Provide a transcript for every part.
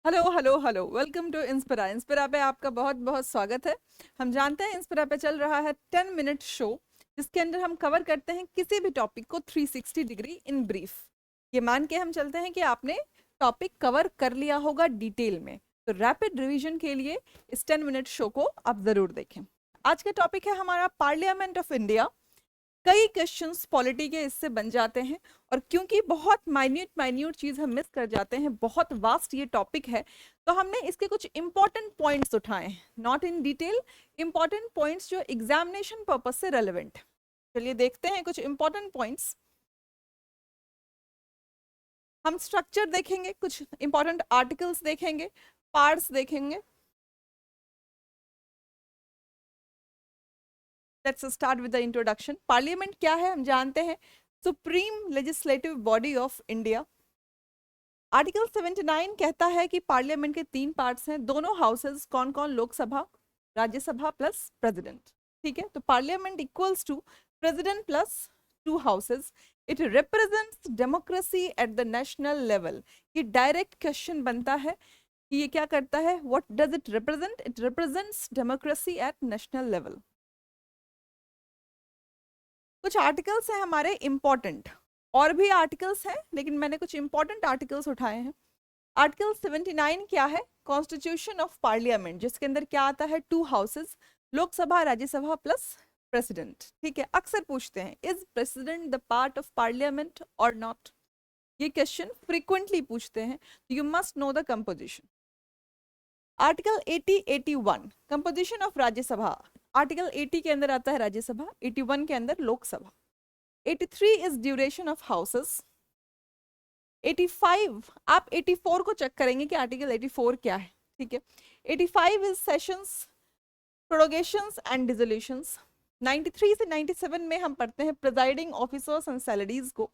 Hello hello hello, welcome to Inspira. Inspira पे आपका बहुत बहुत स्वागत है। हम जानते हैं इंस्पिरा पे चल रहा है 10 मिनट शो, जिसके अंदर हम कवर करते हैं किसी भी टॉपिक को 360 डिग्री इन ब्रीफ। ये मान के हम चलते हैं कि आपने टॉपिक कवर कर लिया होगा डिटेल में। तो रैपिड रिवीजन के लिए इस 10 मिनट शो को आप जरूर देखें। आज का टॉपिक है हमारा पार्लियामेंट ऑफ इंडिया। कई क्वेश्चंस पॉलिटी के इससे बन जाते हैं, और क्योंकि बहुत माइन्यूट माइन्यूट चीज हम मिस कर जाते हैं, बहुत वास्ट ये टॉपिक है, तो हमने इसके कुछ इंपॉर्टेंट पॉइंट्स उठाए हैं, not in detail, important points जो एग्जामिनेशन पर्पज से रेलेवेंट। चलिए देखते हैं कुछ इंपॉर्टेंट पॉइंट्स। हम स्ट्रक्चर देखेंगे, कुछ इंपॉर्टेंट आर्टिकल्स देखेंगे, पार्ट्स देखेंगे। Let's start with the introduction. Parliament क्या है हम जानते हैं, supreme legislative body of India. Article 79 कहता है कि पार्लियामेंट के 3 पार्ट्स हैं, दोनों हाउसेस कौन कौन, लोकसभा, राज्यसभा प्लस प्रेसिडेंट। ठीक है, तो parliament equals to president plus 2 houses. It represents democracy at the national level. ये डायरेक्ट क्वेश्चन बनता है कि ये क्या करता है, what does it represent? It represents democracy at national level. कुछ आर्टिकल्स हैं हमारे इंपॉर्टेंट, और भी आर्टिकल्स हैं लेकिन मैंने कुछ इंपॉर्टेंट आर्टिकल्स उठाए हैं। आर्टिकल 79 क्या है? कॉन्स्टिट्यूशन ऑफ पार्लियामेंट, जिसके अंदर क्या आता है, 2 houses, Lok Sabha Rajya Sabha plus president. ठीक है, अक्सर पूछते हैं is president the part of parliament और नॉट। ये क्वेश्चन फ्रीक्वेंटली पूछते हैं, you must know the composition. Article 80 81 composition of Rajya Sabha. Article 80 के अंदर आता है राज्यसभा, 81 के अंदर Lok Sabha. 83 is duration of houses. 85, आप 84 को चेक करेंगे कि आर्टिकल 84 क्या है। ठीक है, 85 इज सेशंस, प्रोरोगेशंस एंड डिसोल्यूशंस। 93 से 97 में हम पढ़ते हैं प्रिजाइडिंग ऑफिसर्स एंड सैलरीज को।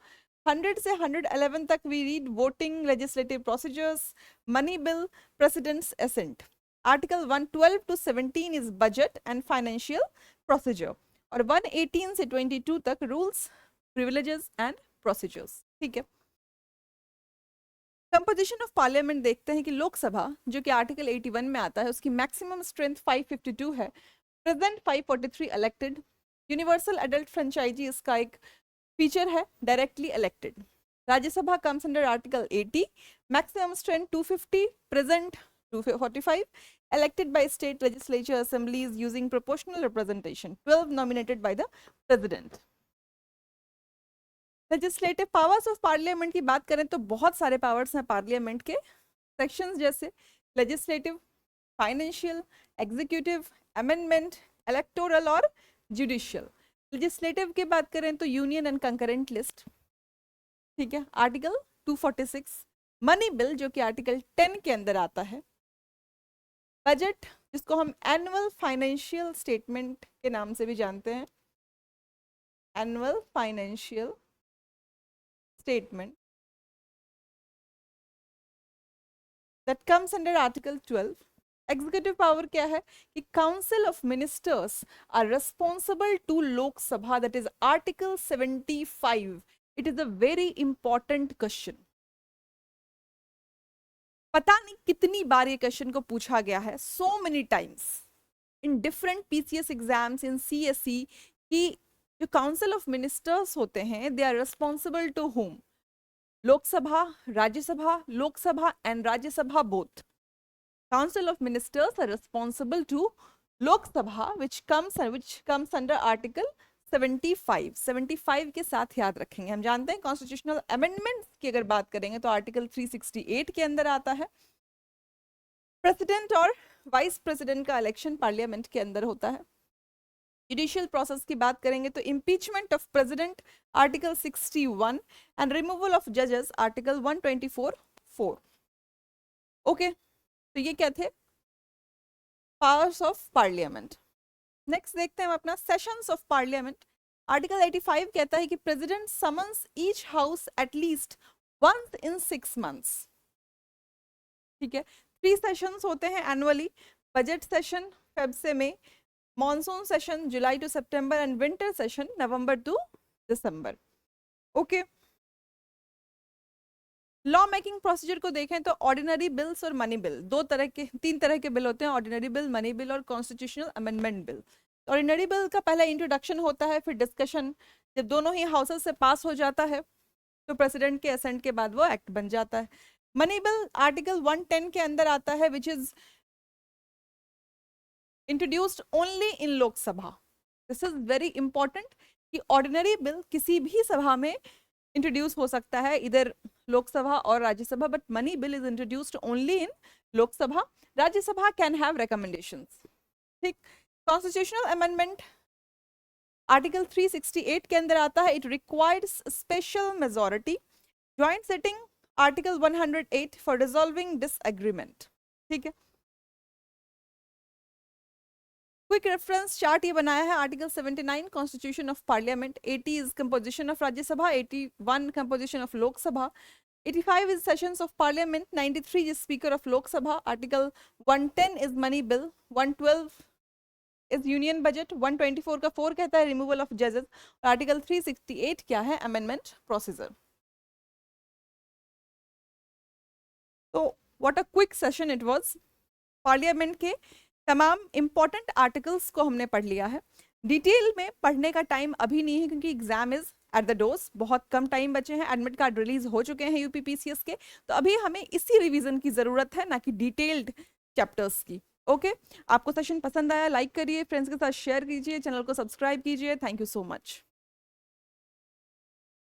100 से 111 तक we read voting, legislative procedures, money bill, president's assent. Article 112 to 17 is budget and financial procedure, और 118 से 22 तक रूल्स, प्रिविलेजेस एंड प्रोसीजर्स। ठीक है, कंपोजिशन ऑफ पार्लियामेंट देखते हैं कि लोकसभा, जो कि आर्टिकल 81 में आता है, उसकी मैक्सिमम स्ट्रेंथ 552 है, प्रेजेंट 543 इलेक्टेड। यूनिवर्सल एडल्ट फ्रेंचाइजी इसका एक फीचर है, directly elected. Rajya Sabha comes under article 80, maximum strength 250, present 245, elected by state legislature assemblies using proportional representation, 12 nominated by the president. Legislative powers of parliament की बात करें तो बहुत सारे पावर्स हैं पार्लियामेंट के, सेक्शंस जैसे legislative, financial, executive, amendment, electoral और जुडिशियल। लेजिस्लेटिव की बात करें तो यूनियन एंड कंकरेंट लिस्ट। ठीक है, आर्टिकल 246, मनी बिल जो कि आर्टिकल 10 के अंदर आता है। बजट, जिसको हम एनुअल फाइनेंशियल स्टेटमेंट के नाम से भी जानते हैं, annual financial statement, that comes under article 12। Executive power क्या है कि council of ministers are responsible to Lok Sabha, that is article 75। It is a very important question. पता नहीं कितनी बार ये क्वेश्चन को पूछा गया है, so many times in different PCS exams, in CSE, कि जो काउंसिल ऑफ मिनिस्टर्स होते हैं, they are responsible to whom? Lok Sabha, Rajya Sabha, Lok Sabha and Rajya Sabha both. Council of Ministers are responsible to Lok Sabha, which comes under Article 75। 75 के साथ याद रखेंगे। हम जानते हैं कॉन्स्टिट्यूशनल अमेंडमेंट्स की अगर बात करेंगे तो आर्टिकल 368 के अंदर आता है। प्रेसिडेंट और वाइस प्रेसिडेंट का इलेक्शन पार्लियामेंट के अंदर होता है। जुडिशियल प्रोसेस की बात करेंगे तो impeachment of president article 61 and removal of जजेस आर्टिकल 124(4). ओके, तो ये क्या थे, पावर्स ऑफ पार्लियामेंट। नेक्स्ट देखते हैं हम अपना सेशंस ऑफ पार्लियामेंट। आर्टिकल 85 कहता है कि president summons each house at least once in 6 months। ठीक है, 3 सेशंस होते हैं एनुअली, बजट सेशन फेब से मई, मॉनसून सेशन जुलाई टू सितंबर एंड विंटर सेशन नवंबर टू दिसंबर। ओके, लॉ मेकिंग प्रोसीजर को देखें तो ऑर्डिनरी बिल्स और मनी बिल, तीन तरह के बिल होते हैं, ऑर्डिनरी बिल, मनी बिल और constitutional amendment bill. Ordinary bill का पहला इंट्रोडक्शन होता है, फिर डिस्कशन, जब दोनों ही हाउसेस से पास हो जाता है तो प्रेसिडेंट के असेंट के बाद वो एक्ट बन जाता है। मनी बिल आर्टिकल 110 के अंदर आता है, which is introduced only in Lok Sabha. This is very important कि ऑर्डिनरी बिल किसी भी सभा में इंट्रोड्यूस हो सकता है, इधर लोकसभा और Rajya Sabha, but money bill is introduced only in Lok Sabha. Rajya Sabha can have recommendations. ठीक। कॉन्स्टिट्यूशनल अमेंडमेंट आर्टिकल 368 के अंदर आता है, it requires special majority. Joint sitting article 108 for dissolving disagreement. ठीक है। क्विक रेफरेंस चार्ट ये बनाया है, article 79 constitution of parliament, 80 is composition of Rajya Sabha, 81 composition of Lok Sabha, 85 is sessions of parliament, 93 is speaker of Lok Sabha, article 110 is money bill, 112 is union budget, 124 का 4 कहता है removal of judges, और article 368 क्या है, amendment procedure। तो what a quick session it was। Parliament के तमाम important articles को हमने पढ़ लिया है। डिटेल में पढ़ने का टाइम अभी नहीं है क्योंकि exam is at the doors, बहुत कम टाइम बचे हैं, एडमिट कार्ड रिलीज हो चुके हैं यूपीपीसीएस के, तो अभी हमें इसी रिवीजन की जरूरत है, ना कि डिटेल्ड चैप्टर्स की। ओके, आपको सेशन पसंद आया, लाइक करिए, फ्रेंड्स के साथ शेयर कीजिए, चैनल को सब्सक्राइब कीजिए। Thank you so much.